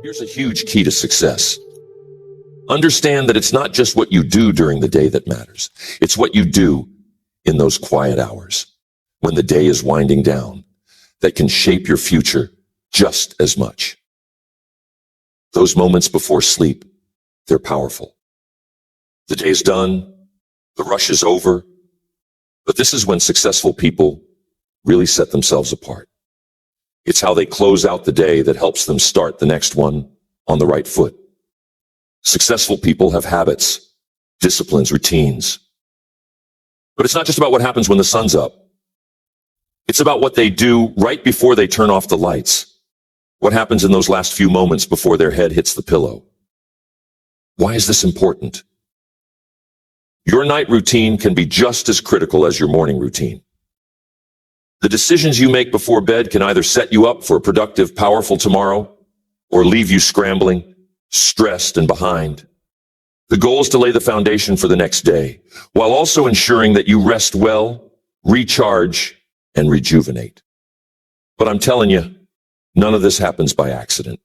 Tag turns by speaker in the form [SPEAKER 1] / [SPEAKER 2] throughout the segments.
[SPEAKER 1] Here's a huge key to success. Understand that it's not just what you do during the day that matters. It's what you do in those quiet hours when the day is winding down that can shape your future just as much. Those moments before sleep, they're powerful. The day's done, the rush is over, but this is when successful people really set themselves apart. It's how they close out the day that helps them start the next one on the right foot. Successful people have habits, disciplines, routines. But it's not just about what happens when the sun's up. It's about what they do right before they turn off the lights. What happens in those last few moments before their head hits the pillow. Why is this important? Your night routine can be just as critical as your morning routine. The decisions you make before bed can either set you up for a productive, powerful tomorrow or leave you scrambling, stressed, and behind. The goal is to lay the foundation for the next day, while also ensuring that you rest well, recharge, and rejuvenate. But I'm telling you, none of this happens by accident.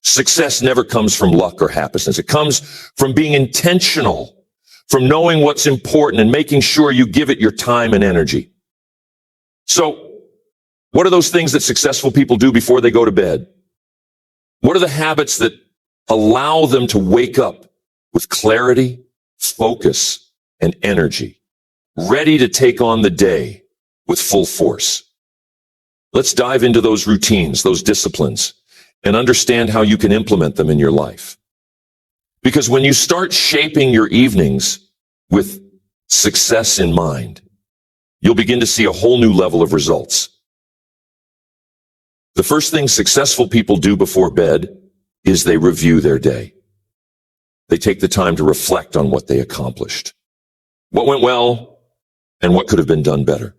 [SPEAKER 1] Success never comes from luck or happenstance. It comes from being intentional, from knowing what's important and making sure you give it your time and energy. So, what are those things that successful people do before they go to bed? What are the habits that allow them to wake up with clarity, focus, and energy, ready to take on the day with full force? Let's dive into those routines, those disciplines, and understand how you can implement them in your life. Because when you start shaping your evenings with success in mind, you'll begin to see a whole new level of results. The first thing successful people do before bed is they review their day. They take the time to reflect on what they accomplished, what went well, and what could have been done better.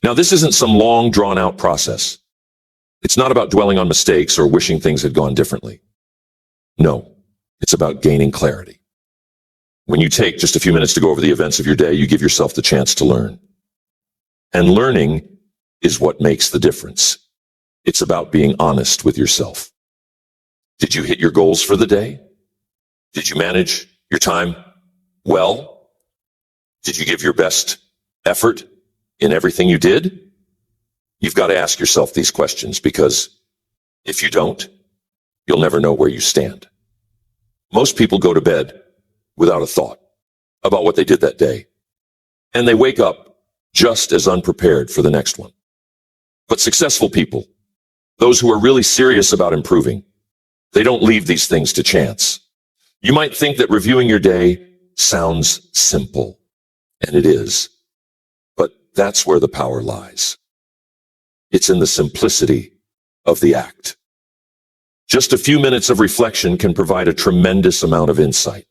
[SPEAKER 1] Now, this isn't some long, drawn-out process. It's not about dwelling on mistakes or wishing things had gone differently. No, it's about gaining clarity. When you take just a few minutes to go over the events of your day, you give yourself the chance to learn. And learning is what makes the difference. It's about being honest with yourself. Did you hit your goals for the day? Did you manage your time well? Did you give your best effort in everything you did? You've got to ask yourself these questions, because if you don't, you'll never know where you stand. Most people go to bed without a thought about what they did that day, and they wake up just as unprepared for the next one. But successful people, those who are really serious about improving, they don't leave these things to chance. You might think that reviewing your day sounds simple, and it is, but that's where the power lies. It's in the simplicity of the act. Just a few minutes of reflection can provide a tremendous amount of insight.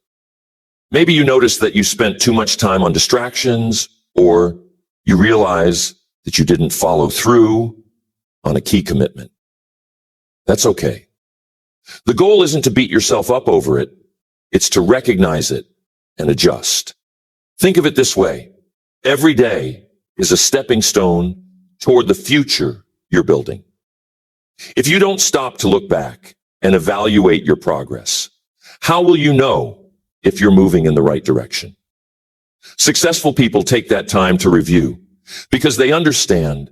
[SPEAKER 1] Maybe you notice that you spent too much time on distractions, or you realize that you didn't follow through on a key commitment. That's okay. The goal isn't to beat yourself up over it. It's to recognize it and adjust. Think of it this way. Every day is a stepping stone toward the future you're building. If you don't stop to look back and evaluate your progress, how will you know if you're moving in the right direction? Successful people take that time to review because they understand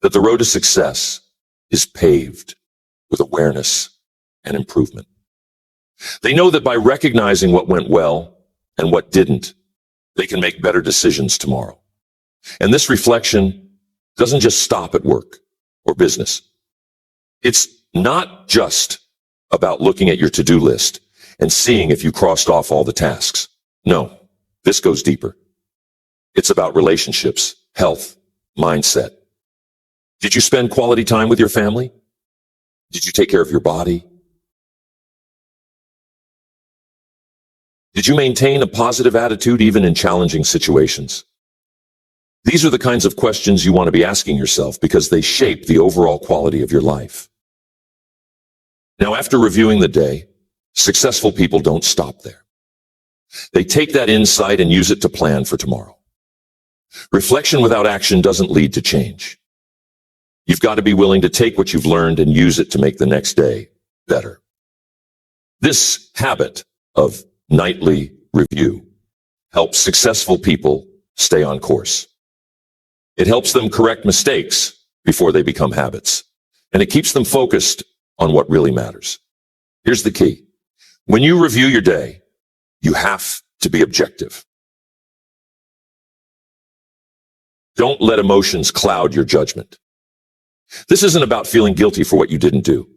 [SPEAKER 1] that the road to success is paved with awareness and improvement. They know that by recognizing what went well and what didn't, they can make better decisions tomorrow. And this reflection doesn't just stop at work or business. It's not just about looking at your to-do list and seeing if you crossed off all the tasks. No, this goes deeper. It's about relationships, health, mindset. Did you spend quality time with your family? Did you take care of your body? Did you maintain a positive attitude even in challenging situations? These are the kinds of questions you want to be asking yourself because they shape the overall quality of your life. Now, after reviewing the day, successful people don't stop there. They take that insight and use it to plan for tomorrow. Reflection without action doesn't lead to change. You've got to be willing to take what you've learned and use it to make the next day better. This habit of nightly review helps successful people stay on course. It helps them correct mistakes before they become habits, and it keeps them focused on what really matters. Here's the key. When you review your day, you have to be objective. Don't let emotions cloud your judgment. This isn't about feeling guilty for what you didn't do.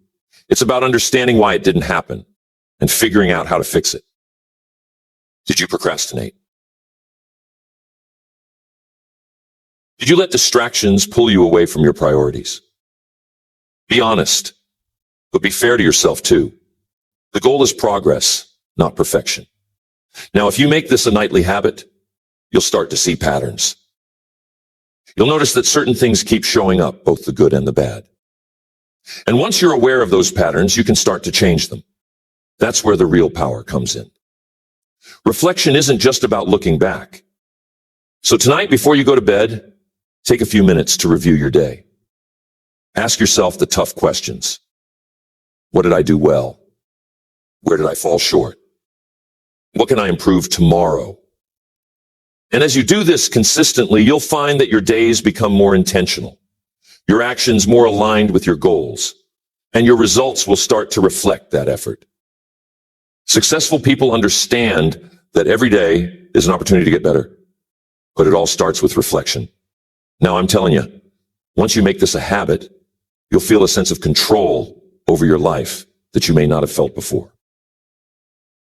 [SPEAKER 1] It's about understanding why it didn't happen and figuring out how to fix it. Did you procrastinate? Did you let distractions pull you away from your priorities? Be honest, but be fair to yourself too. The goal is progress, not perfection. Now, if you make this a nightly habit, you'll start to see patterns. You'll notice that certain things keep showing up, both the good and the bad. And once you're aware of those patterns, you can start to change them. That's where the real power comes in. Reflection isn't just about looking back. So tonight, before you go to bed, take a few minutes to review your day. Ask yourself the tough questions. What did I do well? Where did I fall short? What can I improve tomorrow? And as you do this consistently, you'll find that your days become more intentional, your actions more aligned with your goals, and your results will start to reflect that effort. Successful people understand that every day is an opportunity to get better, but it all starts with reflection. Now, I'm telling you, once you make this a habit, you'll feel a sense of control over your life that you may not have felt before.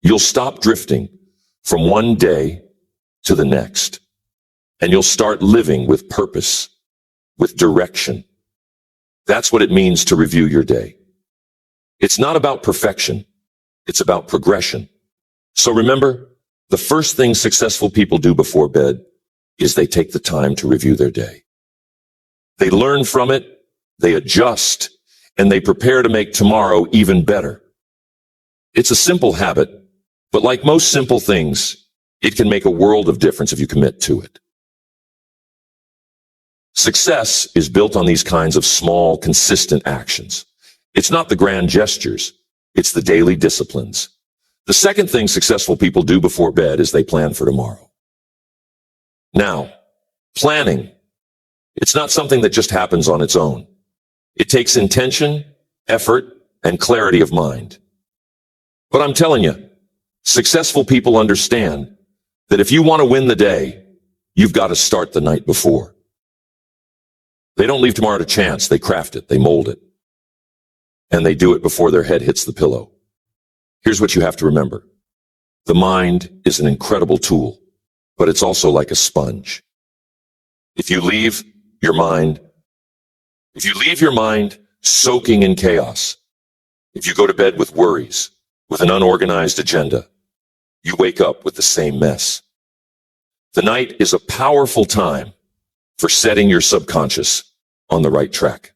[SPEAKER 1] You'll stop drifting from one day to the next, and you'll start living with purpose, with direction. That's what it means to review your day. It's not about perfection. It's about progression. So remember, the first thing successful people do before bed is they take the time to review their day. They learn from it, they adjust, and they prepare to make tomorrow even better. It's a simple habit, but like most simple things, it can make a world of difference if you commit to it. Success is built on these kinds of small, consistent actions. It's not the grand gestures. It's the daily disciplines. The second thing successful people do before bed is they plan for tomorrow. Now, planning, it's not something that just happens on its own. It takes intention, effort, and clarity of mind. But I'm telling you, successful people understand that if you want to win the day, you've got to start the night before. They don't leave tomorrow to chance. They craft it. They mold it. And they do it before their head hits the pillow. Here's what you have to remember. The mind is an incredible tool, but it's also like a sponge. If you leave your mind soaking in chaos, if you go to bed with worries, with an unorganized agenda, you wake up with the same mess. The night is a powerful time for setting your subconscious on the right track.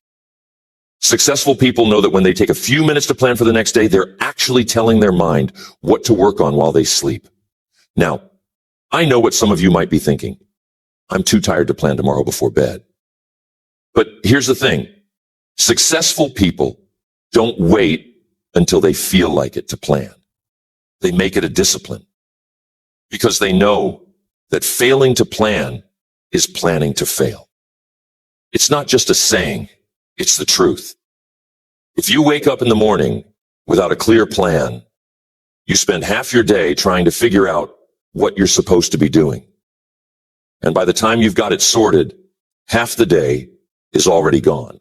[SPEAKER 1] Successful people know that when they take a few minutes to plan for the next day, they're actually telling their mind what to work on while they sleep. Now, I know what some of you might be thinking. I'm too tired to plan tomorrow before bed. But here's the thing. Successful people don't wait until they feel like it to plan. They make it a discipline because they know that failing to plan is planning to fail. It's not just a saying, it's the truth. If you wake up in the morning without a clear plan, you spend half your day trying to figure out what you're supposed to be doing. And by the time you've got it sorted, half the day is already gone.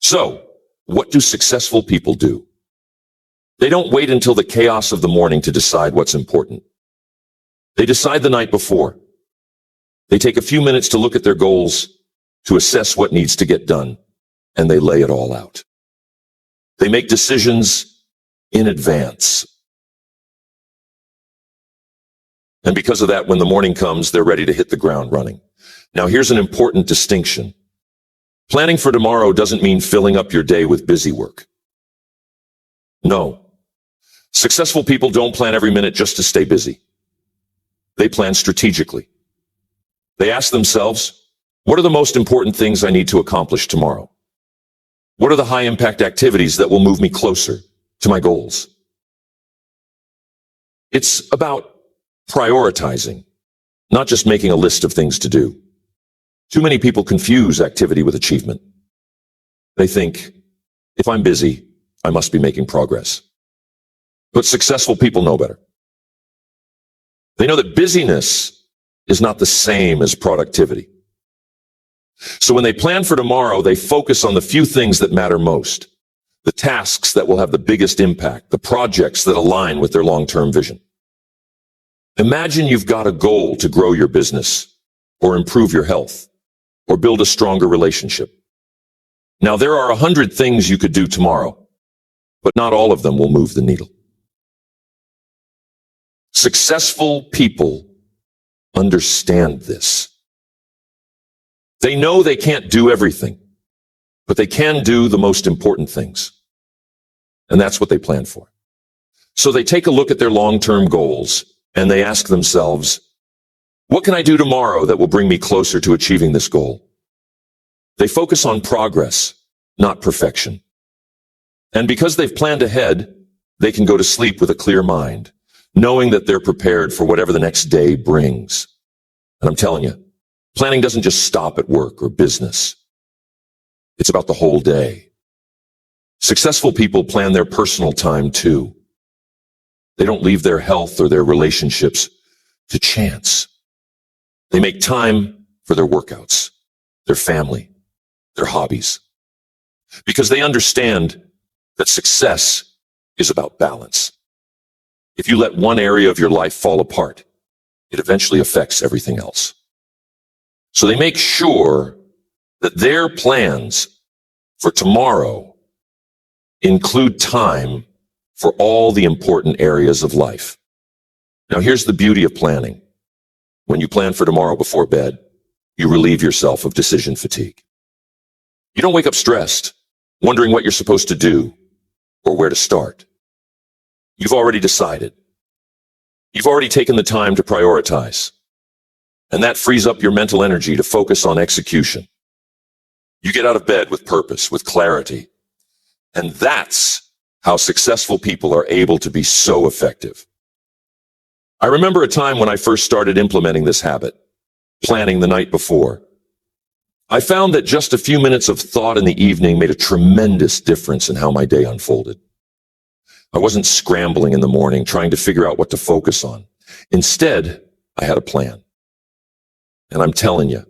[SPEAKER 1] So, what do successful people do? They don't wait until the chaos of the morning to decide what's important. They decide the night before. They take a few minutes to look at their goals, to assess what needs to get done, and they lay it all out. They make decisions in advance. And because of that, when the morning comes, they're ready to hit the ground running. Now, here's an important distinction. Planning for tomorrow doesn't mean filling up your day with busy work. No. Successful people don't plan every minute just to stay busy. They plan strategically. They ask themselves, What are the most important things I need to accomplish tomorrow? What are the high impact activities that will move me closer to my goals? It's about prioritizing, not just making a list of things to do. Too many people confuse activity with achievement. They think, if I'm busy, I must be making progress. But successful people know better. They know that busyness is not the same as productivity. So when they plan for tomorrow, they focus on the few things that matter most, the tasks that will have the biggest impact, the projects that align with their long-term vision. Imagine you've got a goal to grow your business, or improve your health, or build a stronger relationship. Now, there are 100 things you could do tomorrow, but not all of them will move the needle. Successful people understand this. They know they can't do everything, but they can do the most important things. And that's what they plan for. So they take a look at their long-term goals and they ask themselves, what can I do tomorrow that will bring me closer to achieving this goal? They focus on progress, not perfection. And because they've planned ahead, they can go to sleep with a clear mind, knowing that they're prepared for whatever the next day brings. And I'm telling you, planning doesn't just stop at work or business. It's about the whole day. Successful people plan their personal time too. They don't leave their health or their relationships to chance. They make time for their workouts, their family, their hobbies, because they understand that success is about balance. If you let one area of your life fall apart, it eventually affects everything else. So they make sure that their plans for tomorrow include time for all the important areas of life. Now, here's the beauty of planning. When you plan for tomorrow before bed, you relieve yourself of decision fatigue. You don't wake up stressed, wondering what you're supposed to do or where to start. You've already decided. You've already taken the time to prioritize. And that frees up your mental energy to focus on execution. You get out of bed with purpose, with clarity. And that's how successful people are able to be so effective. I remember a time when I first started implementing this habit, planning the night before. I found that just a few minutes of thought in the evening made a tremendous difference in how my day unfolded. I wasn't scrambling in the morning trying to figure out what to focus on. Instead, I had a plan. And I'm telling you,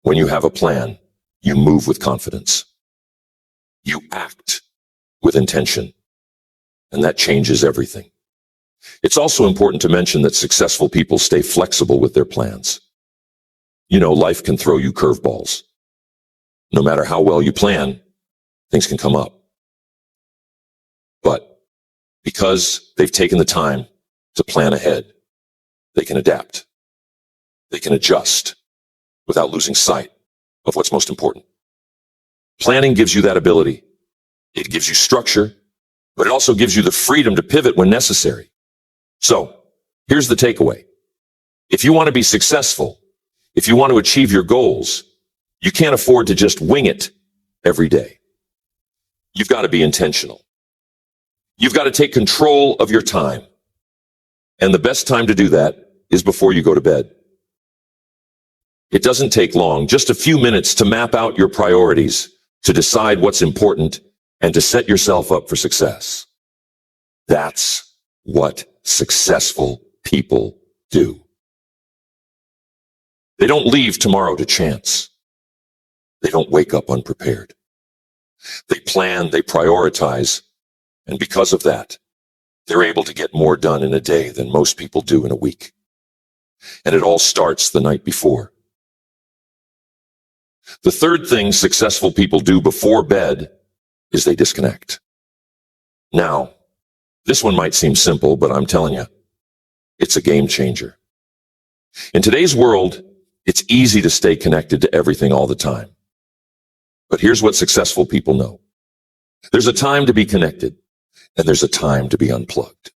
[SPEAKER 1] when you have a plan, you move with confidence. You act with intention. And that changes everything. It's also important to mention that successful people stay flexible with their plans. You know, life can throw you curveballs. No matter how well you plan, things can come up. But because they've taken the time to plan ahead, they can adapt. They can adjust without losing sight of what's most important. Planning gives you that ability. It gives you structure, but it also gives you the freedom to pivot when necessary. So, here's the takeaway. If you want to be successful, if you want to achieve your goals, you can't afford to just wing it every day. You've got to be intentional. You've got to take control of your time. And the best time to do that is before you go to bed. It doesn't take long, just a few minutes to map out your priorities, to decide what's important, and to set yourself up for success. That's what successful people do. They don't leave tomorrow to chance. They don't wake up unprepared. They plan, they prioritize, and because of that, they're able to get more done in a day than most people do in a week. And it all starts the night before. The third thing successful people do before bed is they disconnect. Now, this one might seem simple, but I'm telling you, it's a game changer. In today's world, it's easy to stay connected to everything all the time. But here's what successful people know. There's a time to be connected, and there's a time to be unplugged.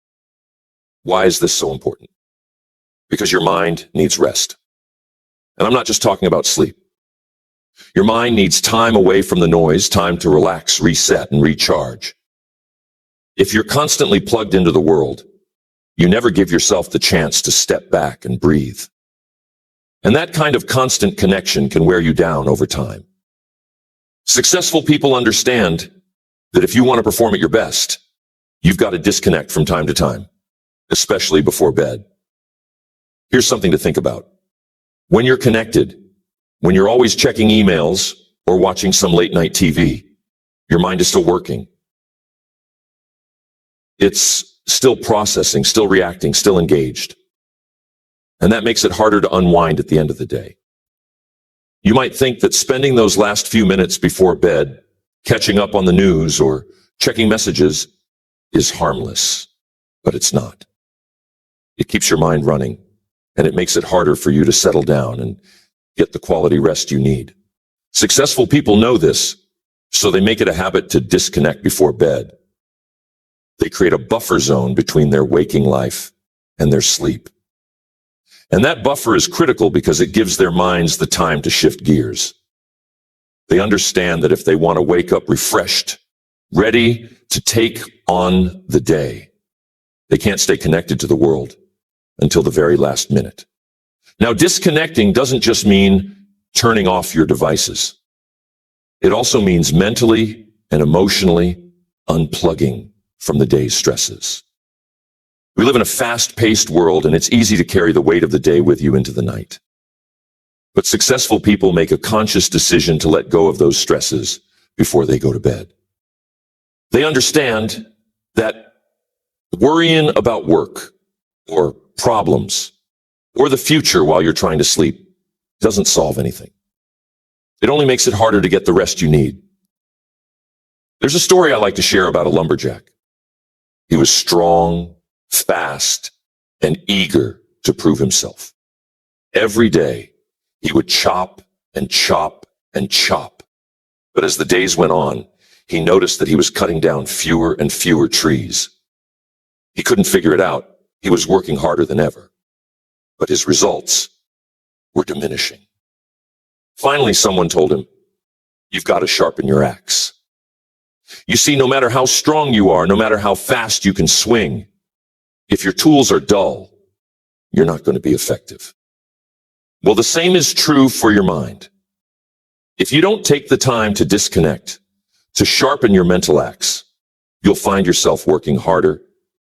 [SPEAKER 1] Why is this so important? Because your mind needs rest. And I'm not just talking about sleep. Your mind needs time away from the noise, time to relax, reset, and recharge. If you're constantly plugged into the world, you never give yourself the chance to step back and breathe. And that kind of constant connection can wear you down over time. Successful people understand that if you want to perform at your best, you've got to disconnect from time to time, especially before bed. Here's something to think about. When you're connected, when you're always checking emails or watching some late night TV, your mind is still working. It's still processing, still reacting, still engaged. And that makes it harder to unwind at the end of the day. You might think that spending those last few minutes before bed, catching up on the news or checking messages is harmless, but it's not. It keeps your mind running, and it makes it harder for you to settle down and get the quality rest you need. Successful people know this, so they make it a habit to disconnect before bed. They create a buffer zone between their waking life and their sleep. And that buffer is critical because it gives their minds the time to shift gears. They understand that if they want to wake up refreshed, ready to take on the day, they can't stay connected to the world until the very last minute. Now, disconnecting doesn't just mean turning off your devices. It also means mentally and emotionally unplugging from the day's stresses. We live in a fast-paced world, and it's easy to carry the weight of the day with you into the night. But successful people make a conscious decision to let go of those stresses before they go to bed. They understand that worrying about work or problems or the future while you're trying to sleep doesn't solve anything. It only makes it harder to get the rest you need. There's a story I like to share about a lumberjack. He was strong, fast, and eager to prove himself. Every day, he would chop and chop and chop. But as the days went on, he noticed that he was cutting down fewer and fewer trees. He couldn't figure it out. He was working harder than ever. But his results were diminishing. Finally, someone told him, "You've got to sharpen your axe." You see, no matter how strong you are, no matter how fast you can swing, if your tools are dull, you're not going to be effective. Well, the same is true for your mind. If you don't take the time to disconnect, to sharpen your mental axe, you'll find yourself working harder,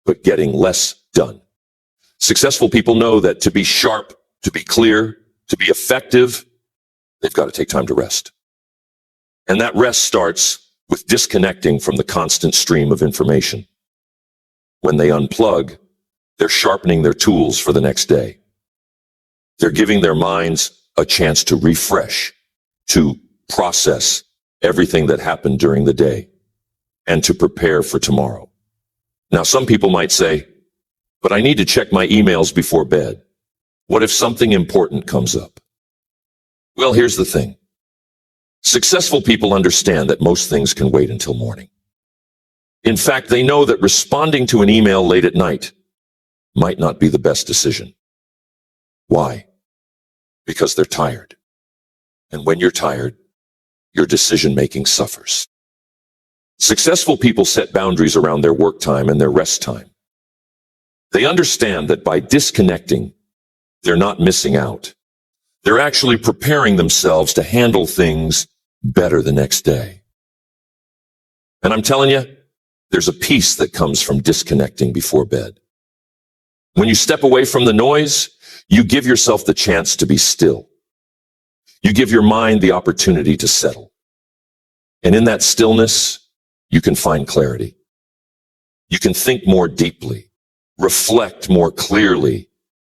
[SPEAKER 1] but getting less done. Successful people know that to be sharp, to be clear, to be effective, they've got to take time to rest. And that rest starts with disconnecting from the constant stream of information. When they unplug, they're sharpening their tools for the next day. They're giving their minds a chance to refresh, to process everything that happened during the day, and to prepare for tomorrow. Now, some people might say, "But I need to check my emails before bed. What if something important comes up?" Well, here's the thing. Successful people understand that most things can wait until morning. In fact, they know that responding to an email late at night might not be the best decision. Why? Because they're tired. And when you're tired, your decision-making suffers. Successful people set boundaries around their work time and their rest time. They understand that by disconnecting, they're not missing out. They're actually preparing themselves to handle things better the next day. And I'm telling you, there's a peace that comes from disconnecting before bed. When you step away from the noise, you give yourself the chance to be still. You give your mind the opportunity to settle. And in that stillness, you can find clarity. You can think more deeply, reflect more clearly,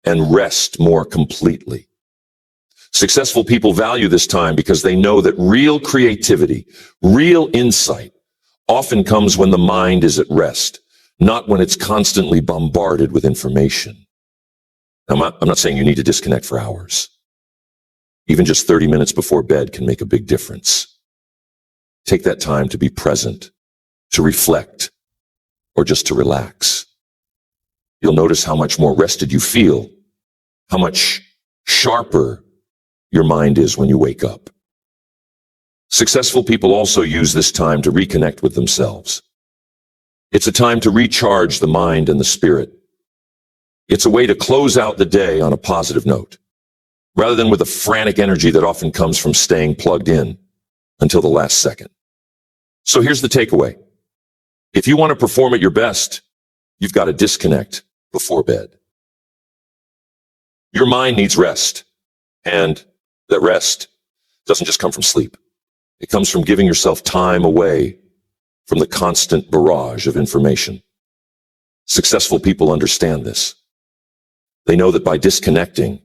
[SPEAKER 1] and rest more completely. Successful people value this time because they know that real creativity, real insight, often comes when the mind is at rest, not when it's constantly bombarded with information. I'm not saying you need to disconnect for hours. Even just 30 minutes before bed can make a big difference. Take that time to be present, to reflect, or just to relax. You'll notice how much more rested you feel, how much sharper your mind is when you wake up. Successful people also use this time to reconnect with themselves. It's a time to recharge the mind and the spirit. It's a way to close out the day on a positive note, rather than with a frantic energy that often comes from staying plugged in until the last second. So here's the takeaway. If you want to perform at your best, you've got to disconnect before bed. Your mind needs rest, and that rest doesn't just come from sleep. It comes from giving yourself time away from the constant barrage of information. Successful people understand this. They know that by disconnecting,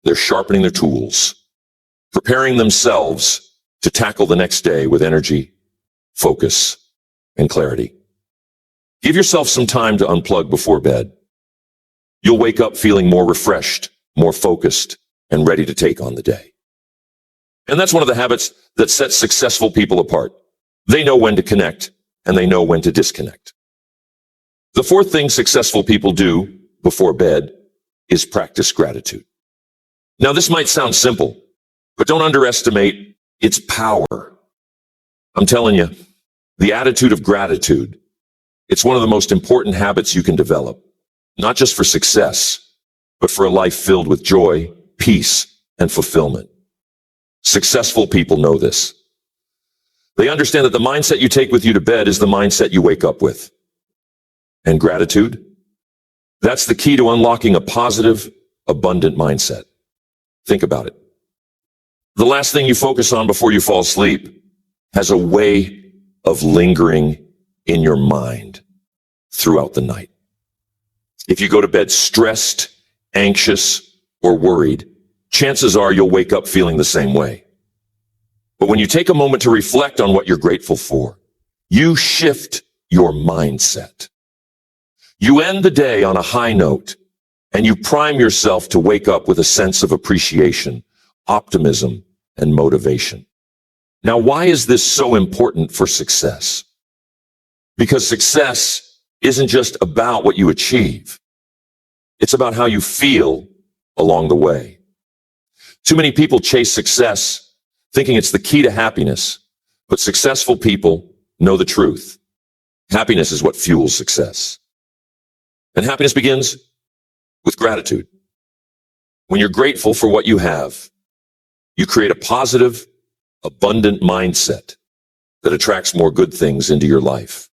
[SPEAKER 1] they're sharpening their tools, preparing themselves to tackle the next day with energy, focus, and clarity. Give yourself some time to unplug before bed. You'll wake up feeling more refreshed, more focused, and ready to take on the day. And that's one of the habits that sets successful people apart. They know when to connect, and they know when to disconnect. The fourth thing successful people do before bed is practice gratitude. Now, this might sound simple, but don't underestimate its power. I'm telling you, the attitude of gratitude, it's one of the most important habits you can develop, not just for success, but for a life filled with joy, peace, and fulfillment. Successful people know this. They understand that the mindset you take with you to bed is the mindset you wake up with. And gratitude, that's the key to unlocking a positive, abundant mindset. Think about it. The last thing you focus on before you fall asleep has a way of lingering in your mind throughout the night. If you go to bed stressed, anxious, or worried, chances are you'll wake up feeling the same way. But when you take a moment to reflect on what you're grateful for, you shift your mindset. You end the day on a high note, and you prime yourself to wake up with a sense of appreciation, optimism, and motivation. Now, why is this so important for success? Because success isn't just about what you achieve. It's about how you feel along the way. Too many people chase success thinking it's the key to happiness, but successful people know the truth. Happiness is what fuels success. And happiness begins with gratitude. When you're grateful for what you have, you create a positive, abundant mindset that attracts more good things into your life.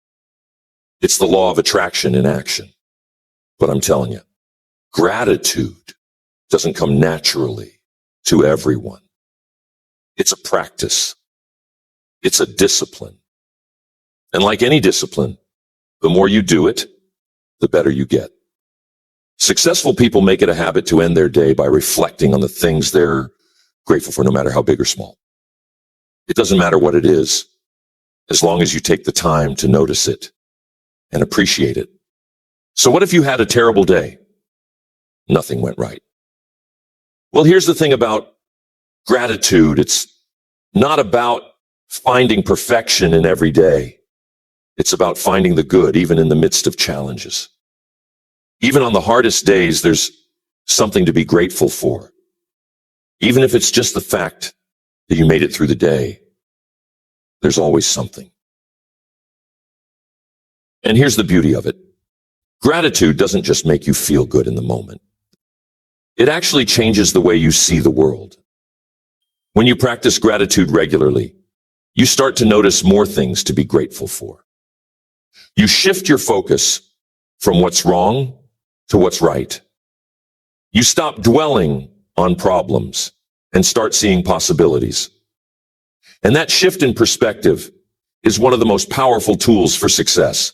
[SPEAKER 1] It's the law of attraction in action. But I'm telling you, gratitude doesn't come naturally to everyone. It's a practice. It's a discipline. And like any discipline, the more you do it, the better you get. Successful people make it a habit to end their day by reflecting on the things they're grateful for, no matter how big or small. It doesn't matter what it is, as long as you take the time to notice it and appreciate it. So what if you had a terrible day? Nothing went right. Well, here's the thing about gratitude. It's not about finding perfection in every day. It's about finding the good, even in the midst of challenges. Even on the hardest days, there's something to be grateful for. Even if it's just the fact that you made it through the day, there's always something. And here's the beauty of it. Gratitude doesn't just make you feel good in the moment. It actually changes the way you see the world. When you practice gratitude regularly, you start to notice more things to be grateful for. You shift your focus from what's wrong to what's right. You stop dwelling on problems and start seeing possibilities. And that shift in perspective is one of the most powerful tools for success.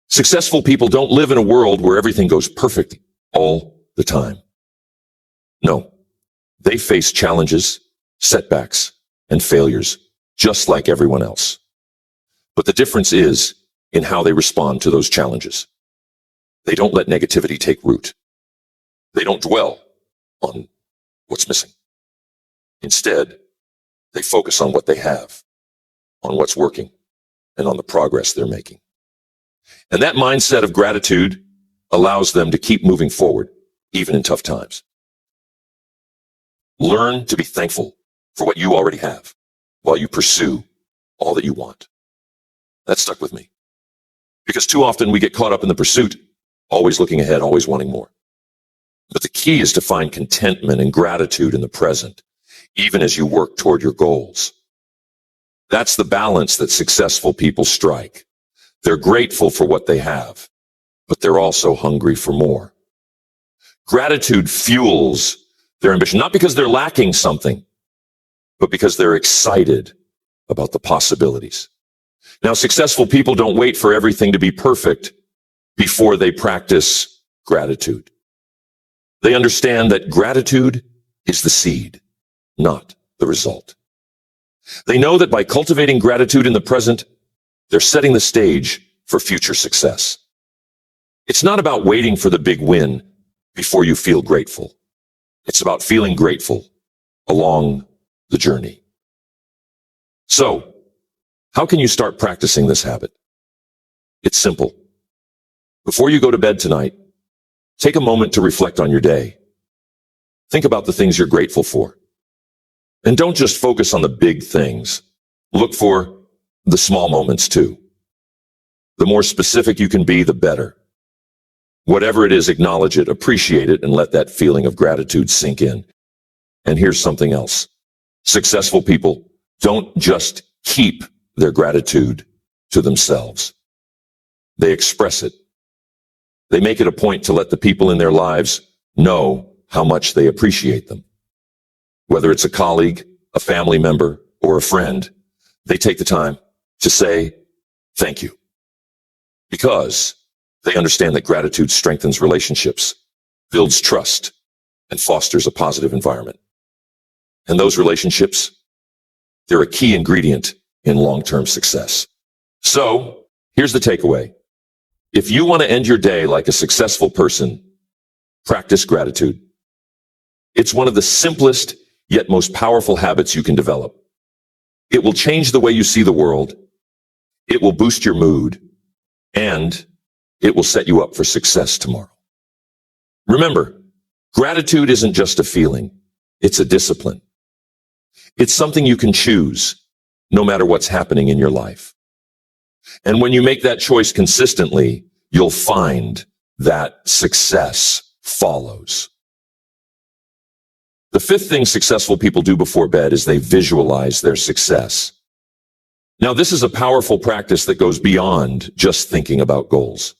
[SPEAKER 1] Successful people don't live in a world where everything goes perfect all the time. No, they face challenges, setbacks, and failures just like everyone else. But the difference is in how they respond to those challenges. They don't let negativity take root. They don't dwell on what's missing. Instead, they focus on what they have, on what's working, and on the progress they're making. And that mindset of gratitude allows them to keep moving forward, even in tough times. Learn to be thankful for what you already have, while you pursue all that you want. That stuck with me. Because too often we get caught up in the pursuit, always looking ahead, always wanting more. But the key is to find contentment and gratitude in the present, even as you work toward your goals. That's the balance that successful people strike. They're grateful for what they have, but they're also hungry for more. Gratitude fuels their ambition, not because they're lacking something, but because they're excited about the possibilities. Now, successful people don't wait for everything to be perfect before they practice gratitude. They understand that gratitude is the seed, not the result. They know that by cultivating gratitude in the present, they're setting the stage for future success. It's not about waiting for the big win before you feel grateful. It's about feeling grateful along the journey. So, how can you start practicing this habit? It's simple. Before you go to bed tonight, take a moment to reflect on your day. Think about the things you're grateful for. And don't just focus on the big things. Look for the small moments too. The more specific you can be, the better. Whatever it is, acknowledge it, appreciate it, and let that feeling of gratitude sink in. And here's something else. Successful people don't just keep their gratitude to themselves. They express it. They make it a point to let the people in their lives know how much they appreciate them. Whether it's a colleague, a family member, or a friend, they take the time to say thank you. Because they understand that gratitude strengthens relationships, builds trust, and fosters a positive environment. And those relationships, they're a key ingredient in long-term success. So, here's the takeaway. If you want to end your day like a successful person, practice gratitude. It's one of the simplest yet most powerful habits you can develop. It will change the way you see the world. It will boost your mood, and it will set you up for success tomorrow. Remember, gratitude isn't just a feeling. It's a discipline. It's something you can choose no matter what's happening in your life. And when you make that choice consistently, you'll find that success follows. The fifth thing successful people do before bed is they visualize their success. Now, this is a powerful practice that goes beyond just thinking about goals.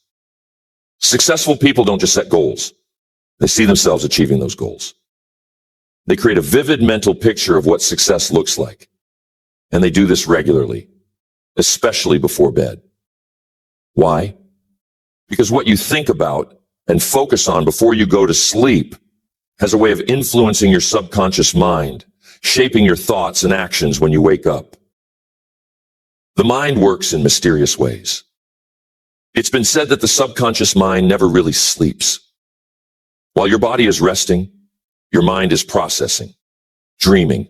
[SPEAKER 1] Successful people don't just set goals. They see themselves achieving those goals. They create a vivid mental picture of what success looks like. And they do this regularly, especially before bed. Why? Because what you think about and focus on before you go to sleep has a way of influencing your subconscious mind, shaping your thoughts and actions when you wake up. The mind works in mysterious ways. It's been said that the subconscious mind never really sleeps. While your body is resting, your mind is processing, dreaming,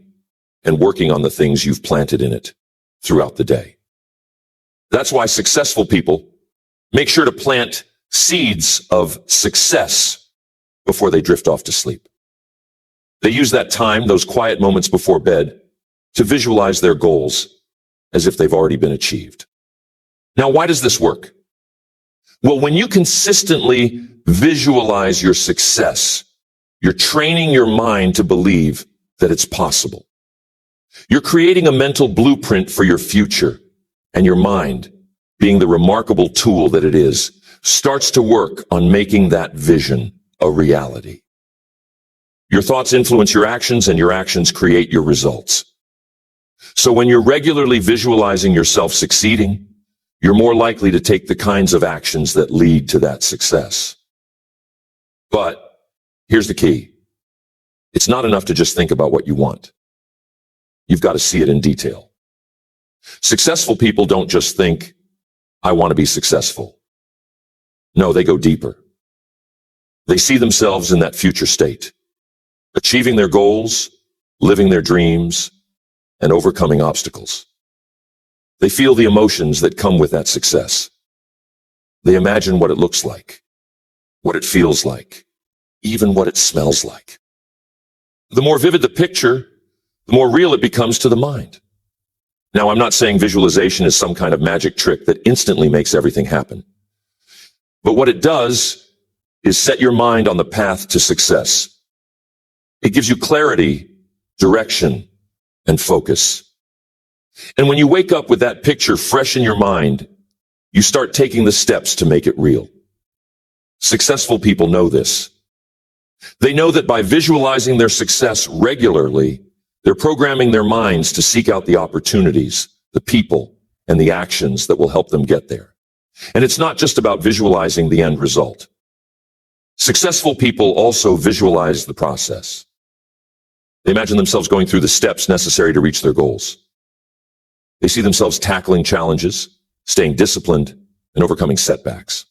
[SPEAKER 1] and working on the things you've planted in it throughout the day. That's why successful people make sure to plant seeds of success before they drift off to sleep. They use that time, those quiet moments before bed, to visualize their goals as if they've already been achieved. Now, why does this work? Well, when you consistently visualize your success, you're training your mind to believe that it's possible. You're creating a mental blueprint for your future, and your mind, being the remarkable tool that it is, starts to work on making that vision a reality. Your thoughts influence your actions, and your actions create your results. So when you're regularly visualizing yourself succeeding, you're more likely to take the kinds of actions that lead to that success. But here's the key. It's not enough to just think about what you want. You've got to see it in detail. Successful people don't just think, I want to be successful. No, they go deeper. They see themselves in that future state, achieving their goals, living their dreams, and overcoming obstacles. They feel the emotions that come with that success. They imagine what it looks like, what it feels like, even what it smells like. The more vivid the picture, the more real it becomes to the mind. Now, I'm not saying visualization is some kind of magic trick that instantly makes everything happen. But what it does is set your mind on the path to success. It gives you clarity, direction, and focus. And when you wake up with that picture fresh in your mind, you start taking the steps to make it real. Successful people know this. They know that by visualizing their success regularly, they're programming their minds to seek out the opportunities, the people, and the actions that will help them get there. And it's not just about visualizing the end result. Successful people also visualize the process. They imagine themselves going through the steps necessary to reach their goals. They see themselves tackling challenges, staying disciplined, and overcoming setbacks.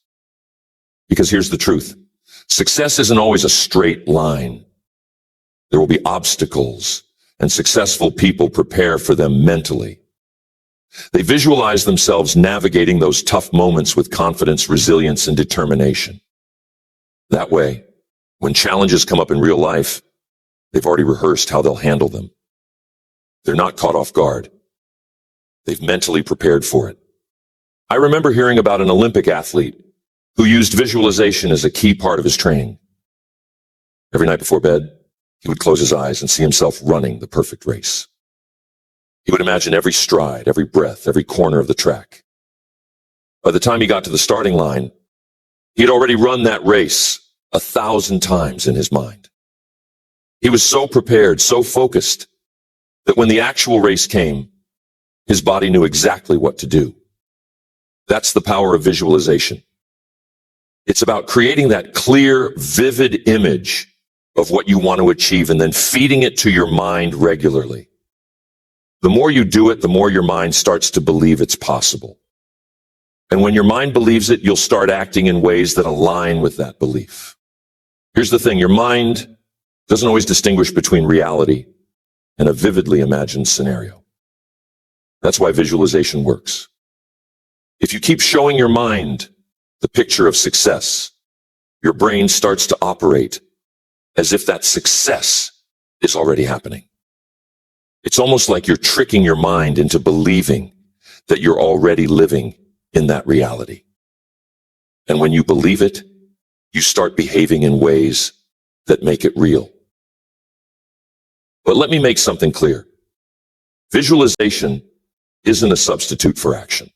[SPEAKER 1] Because here's the truth. Success isn't always a straight line. There will be obstacles, and successful people prepare for them mentally. They visualize themselves navigating those tough moments with confidence, resilience, and determination. That way, when challenges come up in real life, they've already rehearsed how they'll handle them. They're not caught off guard. They've mentally prepared for it. I remember hearing about an Olympic athlete who used visualization as a key part of his training. Every night before bed, he would close his eyes and see himself running the perfect race. He would imagine every stride, every breath, every corner of the track. By the time he got to the starting line, he had already run that race 1,000 times in his mind. He was so prepared, so focused, that when the actual race came, his body knew exactly what to do. That's the power of visualization. It's about creating that clear, vivid image of what you want to achieve and then feeding it to your mind regularly. The more you do it, the more your mind starts to believe it's possible. And when your mind believes it, you'll start acting in ways that align with that belief. Here's the thing, your mind doesn't always distinguish between reality and a vividly imagined scenario. That's why visualization works. If you keep showing your mind the picture of success, your brain starts to operate as if that success is already happening. It's almost like you're tricking your mind into believing that you're already living in that reality. And when you believe it, you start behaving in ways that make it real. But let me make something clear. Visualization isn't a substitute for action.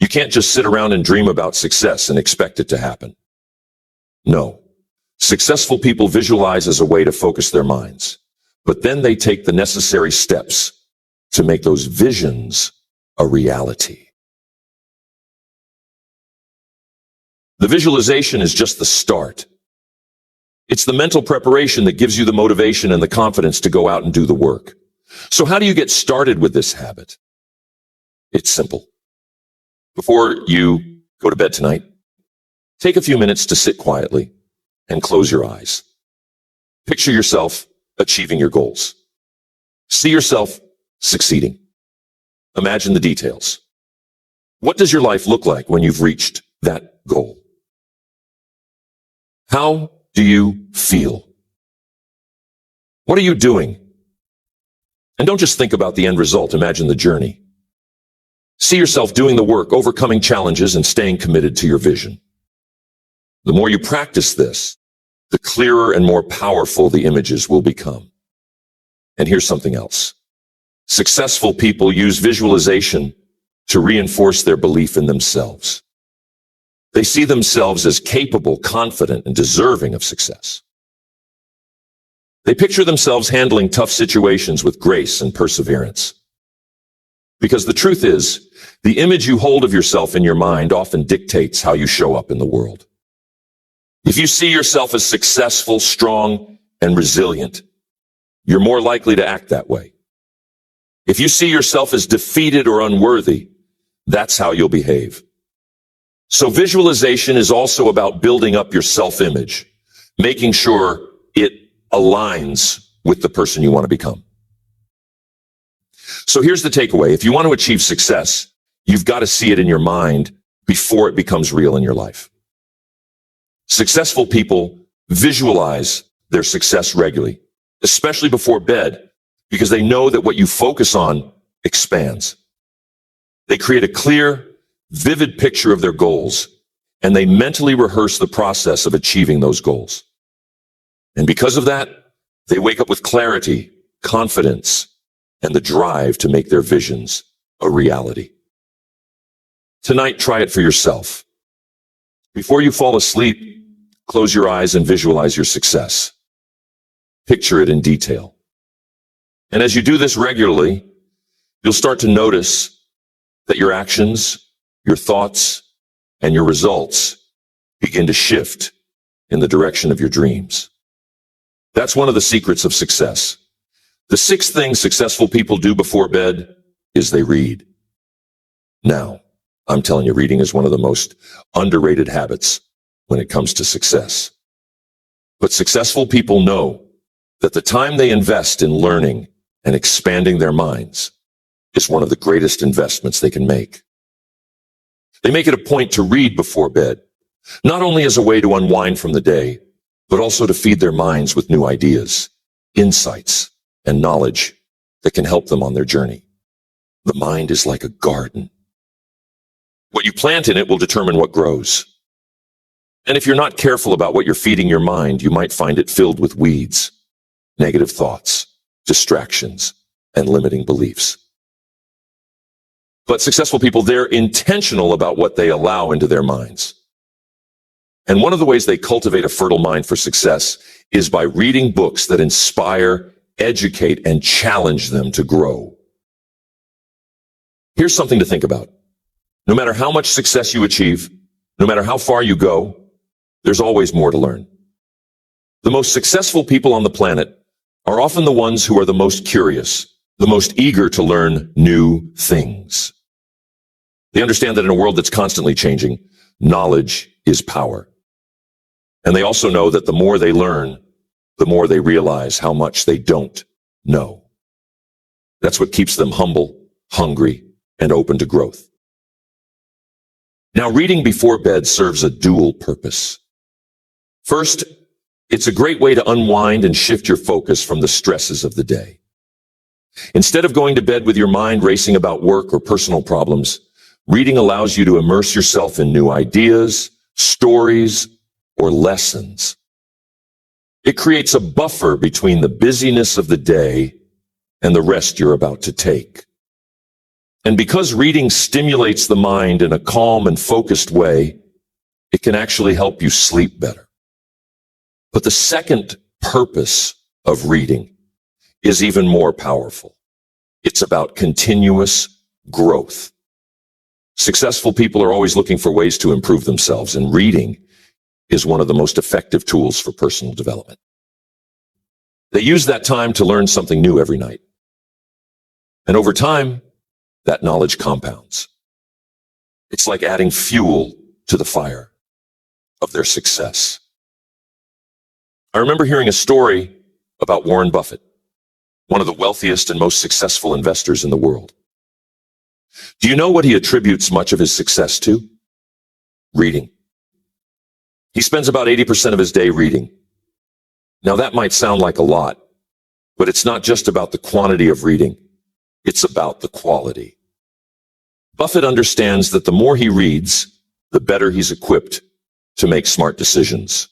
[SPEAKER 1] You can't just sit around and dream about success and expect it to happen. No. Successful people visualize as a way to focus their minds, but then they take the necessary steps to make those visions a reality. The visualization is just the start. It's the mental preparation that gives you the motivation and the confidence to go out and do the work. So how do you get started with this habit? It's simple. Before you go to bed tonight, take a few minutes to sit quietly and close your eyes. Picture yourself achieving your goals. See yourself succeeding. Imagine the details. What does your life look like when you've reached that goal? How do you feel? What are you doing? And don't just think about the end result. Imagine the journey. See yourself doing the work, overcoming challenges, and staying committed to your vision. The more you practice this, the clearer and more powerful the images will become. And here's something else. Successful people use visualization to reinforce their belief in themselves. They see themselves as capable, confident, and deserving of success. They picture themselves handling tough situations with grace and perseverance. Because the truth is, the image you hold of yourself in your mind often dictates how you show up in the world. If you see yourself as successful, strong, and resilient, you're more likely to act that way. If you see yourself as defeated or unworthy, that's how you'll behave. So visualization is also about building up your self-image, making sure it aligns with the person you want to become. So here's the takeaway. If you want to achieve success, you've got to see it in your mind before it becomes real in your life. Successful people visualize their success regularly, especially before bed, because they know that what you focus on expands. They create a clear, vivid picture of their goals, and they mentally rehearse the process of achieving those goals. And because of that, they wake up with clarity, confidence, and the drive to make their visions a reality. Tonight, try it for yourself. Before you fall asleep, close your eyes and visualize your success. Picture it in detail. And as you do this regularly, you'll start to notice that your actions, your thoughts, and your results begin to shift in the direction of your dreams. That's one of the secrets of success. The sixth thing successful people do before bed is they read. Now, I'm telling you, reading is one of the most underrated habits when it comes to success. But successful people know that the time they invest in learning and expanding their minds is one of the greatest investments they can make. They make it a point to read before bed, not only as a way to unwind from the day, but also to feed their minds with new ideas, insights, and knowledge that can help them on their journey. The mind is like a garden. What you plant in it will determine what grows. And if you're not careful about what you're feeding your mind, you might find it filled with weeds, negative thoughts, distractions, and limiting beliefs. But successful people, they're intentional about what they allow into their minds. And one of the ways they cultivate a fertile mind for success is by reading books that inspire, educate, and challenge them to grow. Here's something to think about. No matter how much success you achieve, no matter how far you go, there's always more to learn. The most successful people on the planet are often the ones who are the most curious, the most eager to learn new things. They understand that in a world that's constantly changing, knowledge is power. And they also know that the more they learn, the more they realize how much they don't know. That's what keeps them humble, hungry, and open to growth. Now, reading before bed serves a dual purpose. First, it's a great way to unwind and shift your focus from the stresses of the day. Instead of going to bed with your mind racing about work or personal problems, reading allows you to immerse yourself in new ideas, stories, or lessons. It creates a buffer between the busyness of the day and the rest you're about to take. And because reading stimulates the mind in a calm and focused way, it can actually help you sleep better. But the second purpose of reading is even more powerful. It's about continuous growth. Successful people are always looking for ways to improve themselves, and reading is one of the most effective tools for personal development. They use that time to learn something new every night. And over time, that knowledge compounds. It's like adding fuel to the fire of their success. I remember hearing a story about Warren Buffett, one of the wealthiest and most successful investors in the world. Do you know what he attributes much of his success to? Reading. He spends about 80% of his day reading. Now that might sound like a lot, but it's not just about the quantity of reading. It's about the quality. Buffett understands that the more he reads, the better he's equipped to make smart decisions.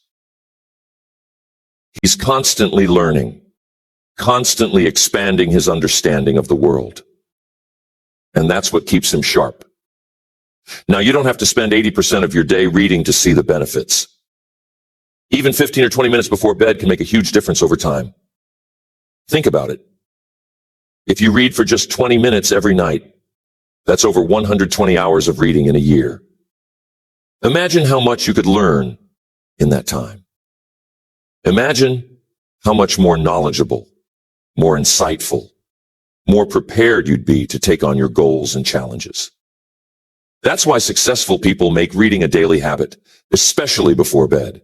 [SPEAKER 1] He's constantly learning, constantly expanding his understanding of the world. And that's what keeps him sharp. Now, you don't have to spend 80% of your day reading to see the benefits. Even 15 or 20 minutes before bed can make a huge difference over time. Think about it. If you read for just 20 minutes every night, that's over 120 hours of reading in a year. Imagine how much you could learn in that time. Imagine how much more knowledgeable, more insightful, more prepared you'd be to take on your goals and challenges. That's why successful people make reading a daily habit, especially before bed.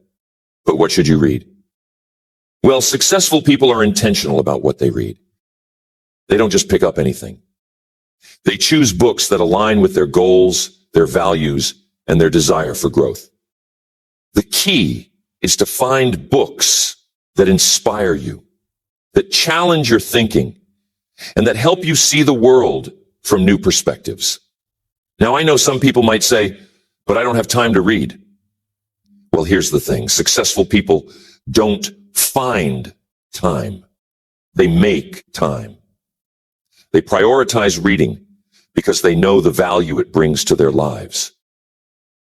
[SPEAKER 1] But what should you read? Well, successful people are intentional about what they read. They don't just pick up anything. They choose books that align with their goals, their values, and their desire for growth. The key is to find books that inspire you, that challenge your thinking, and that help you see the world from new perspectives. Now, I know some people might say, but I don't have time to read. Well, here's the thing. Successful people don't find time. They make time. They prioritize reading because they know the value it brings to their lives.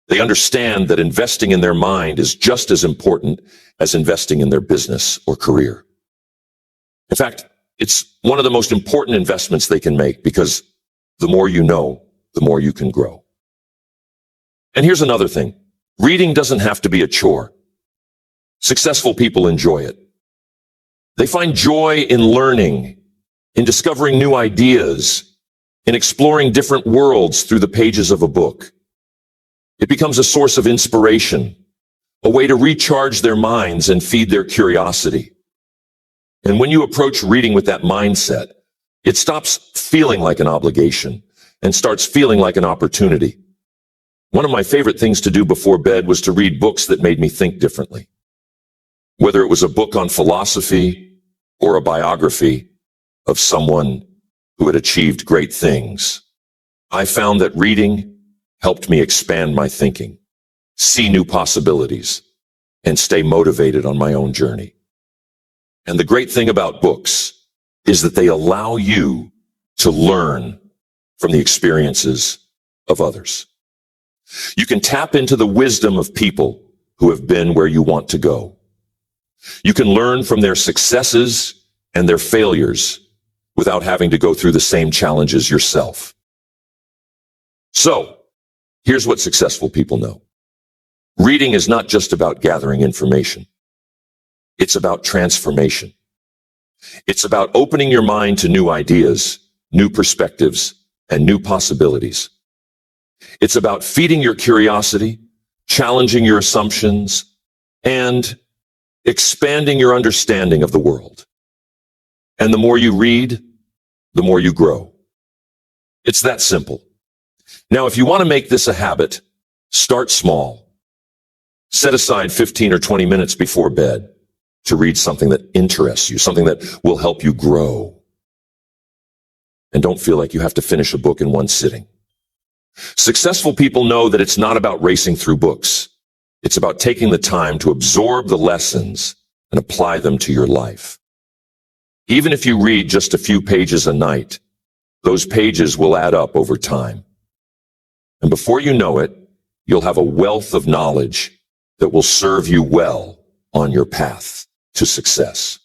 [SPEAKER 1] They understand that investing in their mind is just as important as investing in their business or career. In fact, it's one of the most important investments they can make because the more you know, the more you can grow. And here's another thing. Reading doesn't have to be a chore. Successful people enjoy it. They find joy in learning, in discovering new ideas, in exploring different worlds through the pages of a book. It becomes a source of inspiration, a way to recharge their minds and feed their curiosity. And when you approach reading with that mindset, it stops feeling like an obligation and starts feeling like an opportunity. One of my favorite things to do before bed was to read books that made me think differently. Whether it was a book on philosophy or a biography of someone who had achieved great things, I found that reading helped me expand my thinking, see new possibilities, and stay motivated on my own journey. And the great thing about books is that they allow you to learn from the experiences of others. You can tap into the wisdom of people who have been where you want to go. You can learn from their successes and their failures without having to go through the same challenges yourself. So, here's what successful people know. Reading is not just about gathering information. It's about transformation. It's about opening your mind to new ideas, new perspectives, and new possibilities. It's about feeding your curiosity, challenging your assumptions, and expanding your understanding of the world. And the more you read, the more you grow. It's that simple. Now, if you want to make this a habit, start small. Set aside 15 or 20 minutes before bed to read something that interests you, something that will help you grow. And don't feel like you have to finish a book in one sitting. Successful people know that it's not about racing through books. It's about taking the time to absorb the lessons and apply them to your life. Even if you read just a few pages a night, those pages will add up over time. And before you know it, you'll have a wealth of knowledge that will serve you well on your path to success.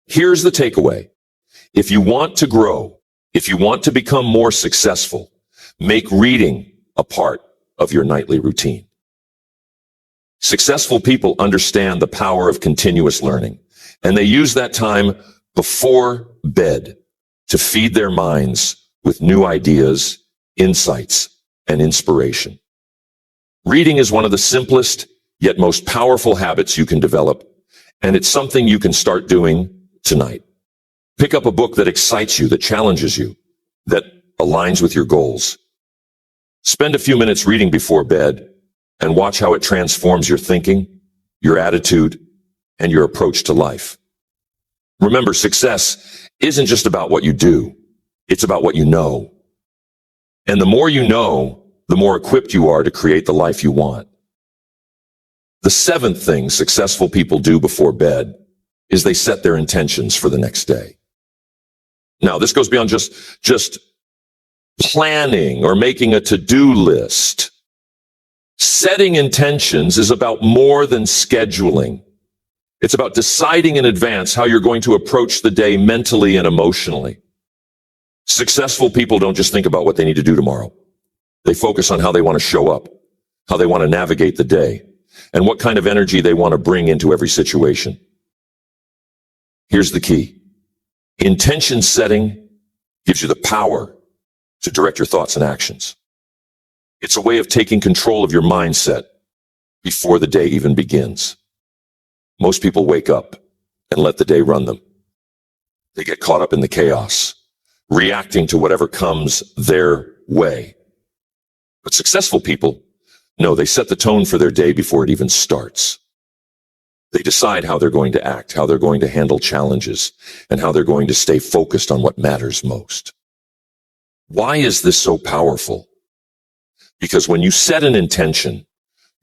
[SPEAKER 1] Here's the takeaway. If you want to grow, if you want to become more successful, make reading a part of your nightly routine. Successful people understand the power of continuous learning, and they use that time before bed to feed their minds with new ideas, insights, and inspiration. Reading is one of the simplest yet most powerful habits you can develop, and it's something you can start doing tonight. Pick up a book that excites you, that challenges you, that aligns with your goals. Spend a few minutes reading before bed and watch how it transforms your thinking, your attitude, and your approach to life. Remember, success isn't just about what you do. It's about what you know. And the more you know, the more equipped you are to create the life you want. The seventh thing successful people do before bed is they set their intentions for the next day. Now, this goes beyond just planning or making a to-do list. Setting intentions is about more than scheduling. It's about deciding in advance how you're going to approach the day mentally and emotionally. Successful people don't just think about what they need to do tomorrow. They focus on how they want to show up, how they want to navigate the day, and what kind of energy they want to bring into every situation. Here's the key. Intention setting gives you the power to direct your thoughts and actions. It's a way of taking control of your mindset before the day even begins. Most people wake up and let the day run them. They get caught up in the chaos, reacting to whatever comes their way. But successful people, no, they set the tone for their day before it even starts. They decide how they're going to act, how they're going to handle challenges, and how they're going to stay focused on what matters most. Why is this so powerful? Because when you set an intention,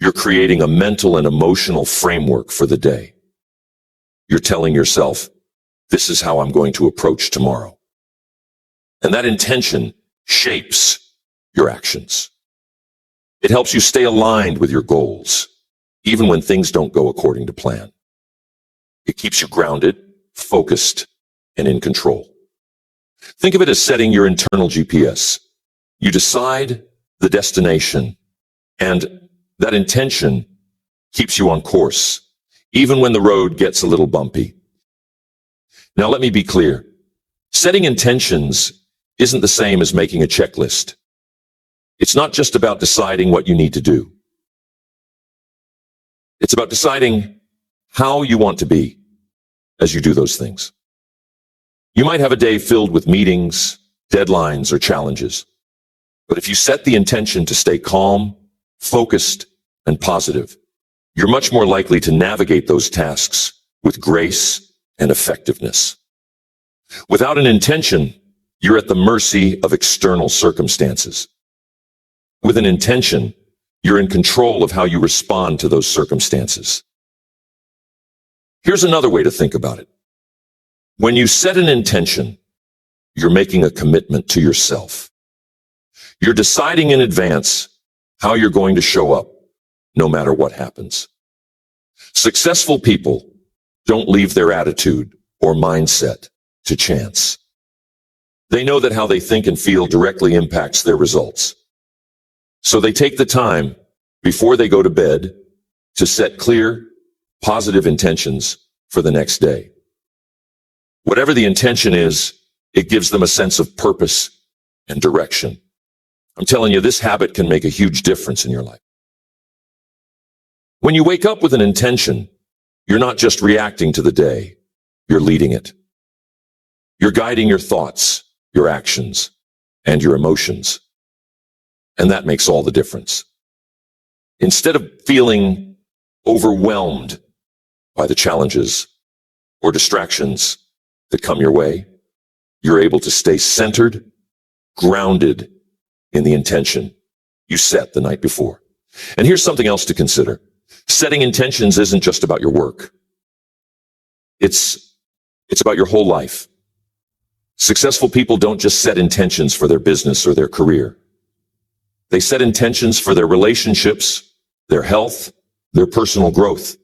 [SPEAKER 1] you're creating a mental and emotional framework for the day. You're telling yourself, this is how I'm going to approach tomorrow. And that intention shapes your actions. It helps you stay aligned with your goals, even when things don't go according to plan. It keeps you grounded, focused, and in control. Think of it as setting your internal GPS. You decide the destination, and that intention keeps you on course, even when the road gets a little bumpy. Now, let me be clear. Setting intentions isn't the same as making a checklist. It's not just about deciding what you need to do. It's about deciding how you want to be as you do those things. You might have a day filled with meetings, deadlines, or challenges. But if you set the intention to stay calm, focused, and positive, you're much more likely to navigate those tasks with grace and effectiveness. Without an intention, you're at the mercy of external circumstances. With an intention, you're in control of how you respond to those circumstances. Here's another way to think about it. When you set an intention, you're making a commitment to yourself. You're deciding in advance how you're going to show up, no matter what happens. Successful people don't leave their attitude or mindset to chance. They know that how they think and feel directly impacts their results. So they take the time before they go to bed to set clear, positive intentions for the next day. Whatever the intention is, it gives them a sense of purpose and direction. I'm telling you, this habit can make a huge difference in your life. When you wake up with an intention, you're not just reacting to the day, you're leading it. You're guiding your thoughts, your actions, and your emotions. And that makes all the difference. Instead of feeling overwhelmed by the challenges or distractions that come your way, you're able to stay centered, grounded in the intention you set the night before. And here's something else to consider. Setting intentions isn't just about your work. It's about your whole life. Successful people don't just set intentions for their business or their career. They set intentions for their relationships, their health, their personal growth.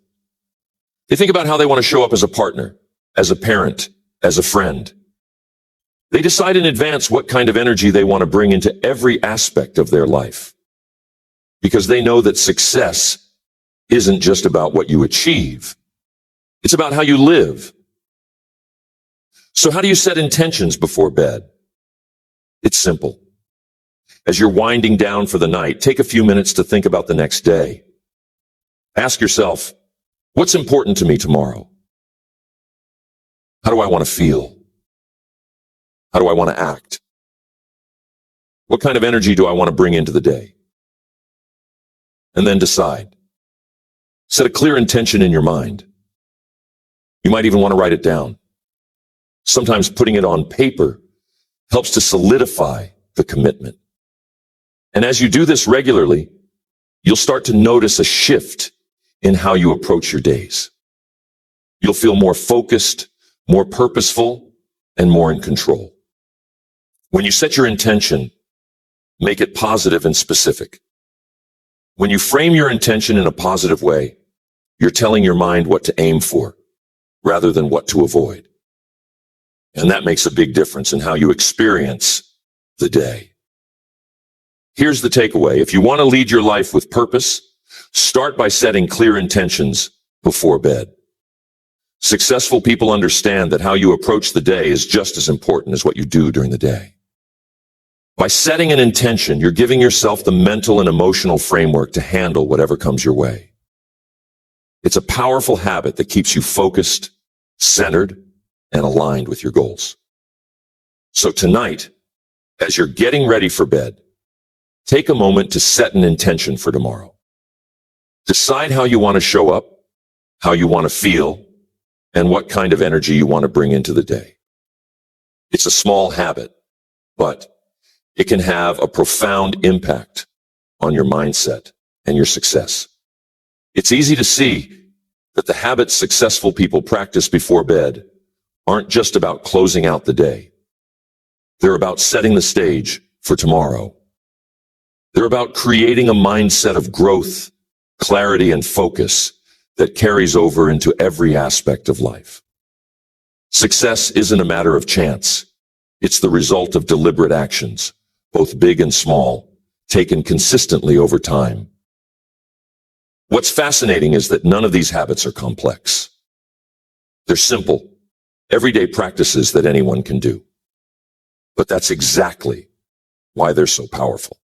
[SPEAKER 1] They think about how they want to show up as a partner, as a parent, as a friend. They decide in advance what kind of energy they want to bring into every aspect of their life. Because they know that success isn't just about what you achieve. It's about how you live. So how do you set intentions before bed? It's simple. As you're winding down for the night, take a few minutes to think about the next day. Ask yourself, what's important to me tomorrow? How do I want to feel? How do I want to act? What kind of energy do I want to bring into the day? And then decide. Set a clear intention in your mind. You might even want to write it down. Sometimes putting it on paper helps to solidify the commitment. And as you do this regularly, you'll start to notice a shift in how you approach your days. You'll feel more focused, more purposeful, and more in control. When you set your intention, make it positive and specific. When you frame your intention in a positive way, you're telling your mind what to aim for rather than what to avoid. And that makes a big difference in how you experience the day. Here's the takeaway. If you want to lead your life with purpose, start by setting clear intentions before bed. Successful people understand that how you approach the day is just as important as what you do during the day. By setting an intention, you're giving yourself the mental and emotional framework to handle whatever comes your way. It's a powerful habit that keeps you focused, centered, and aligned with your goals. So tonight, as you're getting ready for bed, take a moment to set an intention for tomorrow. Decide how you want to show up, how you want to feel, and what kind of energy you want to bring into the day. It's a small habit, but it can have a profound impact on your mindset and your success. It's easy to see that the habits successful people practice before bed aren't just about closing out the day. They're about setting the stage for tomorrow. They're about creating a mindset of growth, clarity, and focus that carries over into every aspect of life. Success isn't a matter of chance. It's the result of deliberate actions, both big and small, taken consistently over time. What's fascinating is that none of these habits are complex. They're simple, everyday practices that anyone can do. But that's exactly why they're so powerful.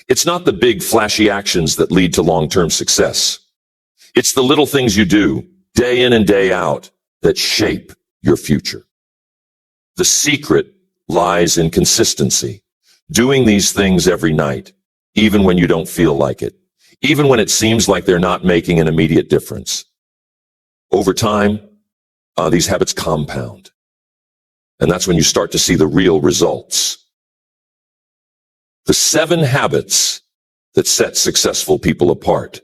[SPEAKER 1] It's not the big, flashy actions that lead to long-term success. It's the little things you do, day in and day out, that shape your future. The secret lies in consistency, doing these things every night, even when you don't feel like it, even when it seems like they're not making an immediate difference. Over time, these habits compound. And that's when you start to see the real results. The 7 habits that set successful people apart.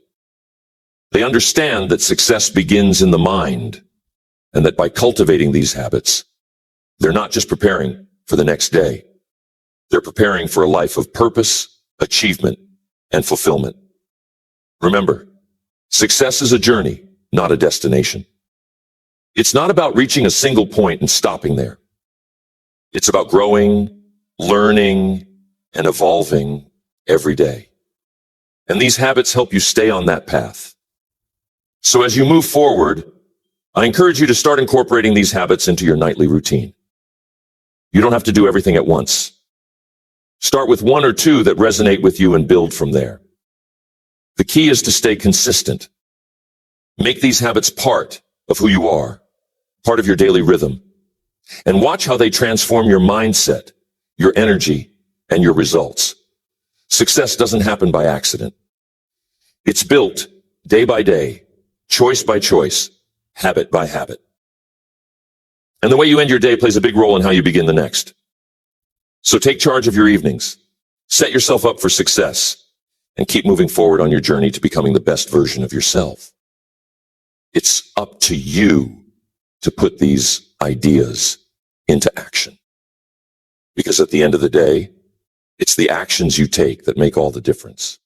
[SPEAKER 1] They understand that success begins in the mind, and that by cultivating these habits, they're not just preparing for the next day. They're preparing for a life of purpose, achievement, and fulfillment. Remember, success is a journey, not a destination. It's not about reaching a single point and stopping there. It's about growing, learning, and evolving every day. And these habits help you stay on that path. So as you move forward, I encourage you to start incorporating these habits into your nightly routine. You don't have to do everything at once. Start with 1 or 2 that resonate with you and build from there. The key is to stay consistent. Make these habits part of who you are, part of your daily rhythm, and watch how they transform your mindset, your energy, and your results. Success doesn't happen by accident. It's built day by day, choice by choice, habit by habit. And the way you end your day plays a big role in how you begin the next. So take charge of your evenings, set yourself up for success, and keep moving forward on your journey to becoming the best version of yourself. It's up to you to put these ideas into action. Because at the end of the day, it's the actions you take that make all the difference.